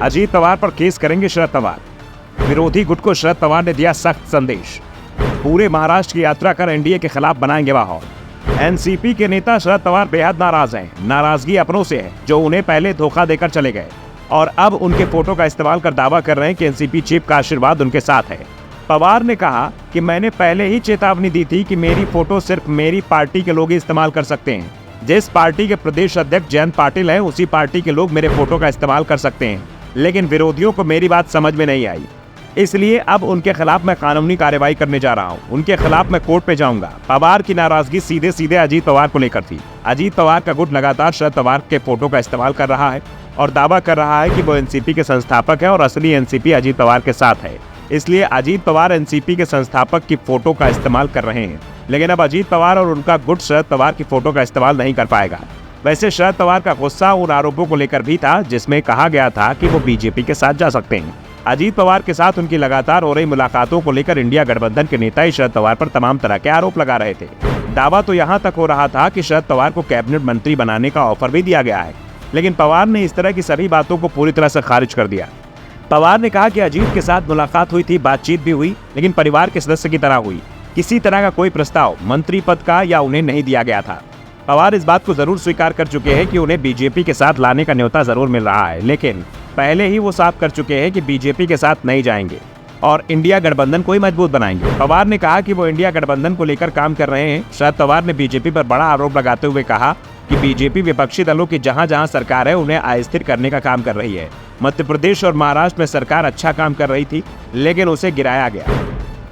अजीत पवार पर केस करेंगे शरद पवार। विरोधी गुट को शरद पवार ने दिया सख्त संदेश। पूरे महाराष्ट्र की यात्रा कर एनडीए के खिलाफ बनाएंगे माहौल। एनसीपी के नेता शरद पवार बेहद नाराज हैं। नाराजगी अपनों से है जो उन्हें पहले धोखा देकर चले गए और अब उनके फोटो का इस्तेमाल कर दावा कर रहे हैं कि एनसीपी चीफ का आशीर्वाद उनके साथ है। पवार ने कहा कि मैंने पहले ही चेतावनी दी थी कि मेरी फोटो सिर्फ मेरी पार्टी के लोग ही इस्तेमाल कर सकते हैं। जिस पार्टी के प्रदेश अध्यक्ष जयंत पाटिल हैं, उसी पार्टी के लोग मेरे फोटो का इस्तेमाल कर सकते हैं। लेकिन विरोधियों को मेरी बात समझ में नहीं आई, इसलिए अब उनके खिलाफ मैं कानूनी कार्रवाई करने जा रहा हूं। उनके खिलाफ मैं कोर्ट पे जाऊंगा। पवार की नाराजगी सीधे सीधे अजीत पवार को लेकर थी। अजीत पवार का गुट लगातार शरद पवार के फोटो का इस्तेमाल कर रहा है और दावा कर रहा है कि वो एनसीपी के संस्थापक है और असली एनसीपी अजीत पवार के साथ है। इसलिए अजीत पवार एनसीपी के संस्थापक की फोटो का इस्तेमाल कर रहे हैं। लेकिन अब अजीत पवार और उनका गुट शरद पवार की फोटो का इस्तेमाल नहीं कर पाएगा। वैसे शरद पवार का गुस्सा उन आरोपों को लेकर भी था जिसमें कहा गया था कि वो बीजेपी के साथ जा सकते हैं। अजीत पवार के साथ उनकी लगातार हो रही मुलाकातों को लेकर इंडिया गठबंधन के नेता ही शरद पवार पर तमाम तरह के आरोप लगा रहे थे। दावा तो यहाँ तक हो रहा था कि शरद पवार को कैबिनेट मंत्री बनाने का ऑफर भी दिया गया है, लेकिन पवार ने इस तरह की सभी बातों को पूरी तरह से खारिज कर दिया। पवार ने कहा कि अजीत के साथ मुलाकात हुई थी, बातचीत भी हुई, लेकिन परिवार के सदस्य की तरह हुई। किसी तरह का कोई प्रस्ताव मंत्री पद का या उन्हें नहीं दिया गया था। पवार इस बात को जरूर स्वीकार कर चुके हैं कि उन्हें बीजेपी के साथ लाने का न्योता जरूर मिल रहा है, लेकिन पहले ही वो साफ कर चुके हैं कि बीजेपी के साथ नहीं जाएंगे और इंडिया गठबंधन को ही मजबूत बनाएंगे। पवार ने कहा कि वो इंडिया गठबंधन को लेकर काम कर रहे हैं। शरद पवार ने बीजेपी पर बड़ा आरोप लगाते हुए कहा कि बीजेपी विपक्षी दलों की जहां जहां सरकार है उन्हें अस्थिर करने का काम कर रही है। मध्य प्रदेश और महाराष्ट्र में सरकार अच्छा काम कर रही थी, लेकिन उसे गिराया गया।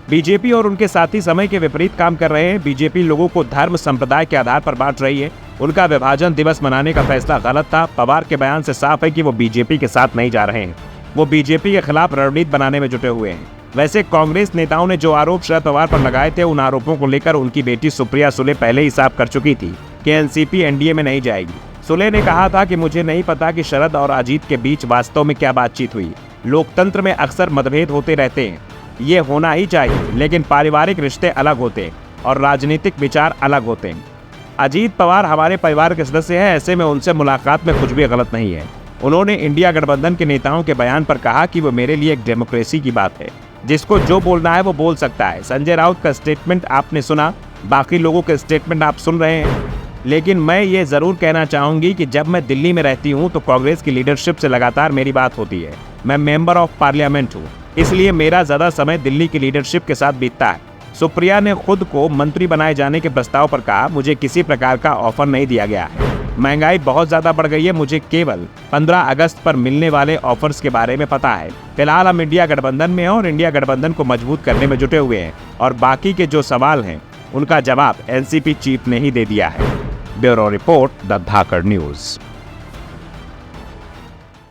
बीजेपी और उनके साथी समय के विपरीत काम कर रहे हैं। बीजेपी लोगों को धर्म संप्रदाय के आधार पर बांट रही है। उनका विभाजन दिवस मनाने का फैसला गलत था। पवार के बयान से साफ है कि वो बीजेपी के साथ नहीं जा रहे हैं। वो बीजेपी के खिलाफ रणनीति बनाने में जुटे हुए हैं। वैसे कांग्रेस नेताओं ने जो आरोप शरद पवार पर लगाए थे, उन आरोपों को लेकर उनकी बेटी सुप्रिया सुले पहले ही साफ कर चुकी थी कि एनसीपी एनडीए में नहीं जाएगी। सुले ने कहा था कि मुझे नहीं पता कि शरद और अजीत के बीच वास्तव में क्या बातचीत हुई। लोकतंत्र में अक्सर मतभेद होते रहते हैं, ये होना ही चाहिए, लेकिन पारिवारिक रिश्ते अलग होते हैं और राजनीतिक विचार अलग होते हैं। अजीत पवार हमारे परिवार के सदस्य हैं, ऐसे में उनसे मुलाकात में कुछ भी गलत नहीं है। उन्होंने इंडिया गठबंधन के नेताओं के बयान पर कहा कि वो मेरे लिए एक डेमोक्रेसी की बात है, जिसको जो बोलना है वो बोल सकता है। संजय राउत का स्टेटमेंट आपने सुना, बाकी लोगों के स्टेटमेंट आप सुन रहे हैं, लेकिन मैं ये जरूर कहना चाहूंगी कि जब मैं दिल्ली में रहती हूँ तो कांग्रेस की लीडरशिप से लगातार मेरी बात होती है। मैं मेंबर ऑफ पार्लियामेंट हूँ, इसलिए मेरा ज्यादा समय दिल्ली की लीडरशिप के साथ बीतता है। सुप्रिया ने खुद को मंत्री बनाए जाने के प्रस्ताव पर कहा, मुझे किसी प्रकार का ऑफर नहीं दिया गया है। महंगाई बहुत ज्यादा बढ़ गई है, मुझे केवल 15 अगस्त पर मिलने वाले ऑफर्स के बारे में पता है। फिलहाल हम इंडिया गठबंधन में हैं और इंडिया गठबंधन को मजबूत करने में जुटे हुए हैं और बाकी के जो सवाल हैं उनका जवाब एनसीपी चीफ ने ही दे दिया है। Bureau report, the Dhakad news.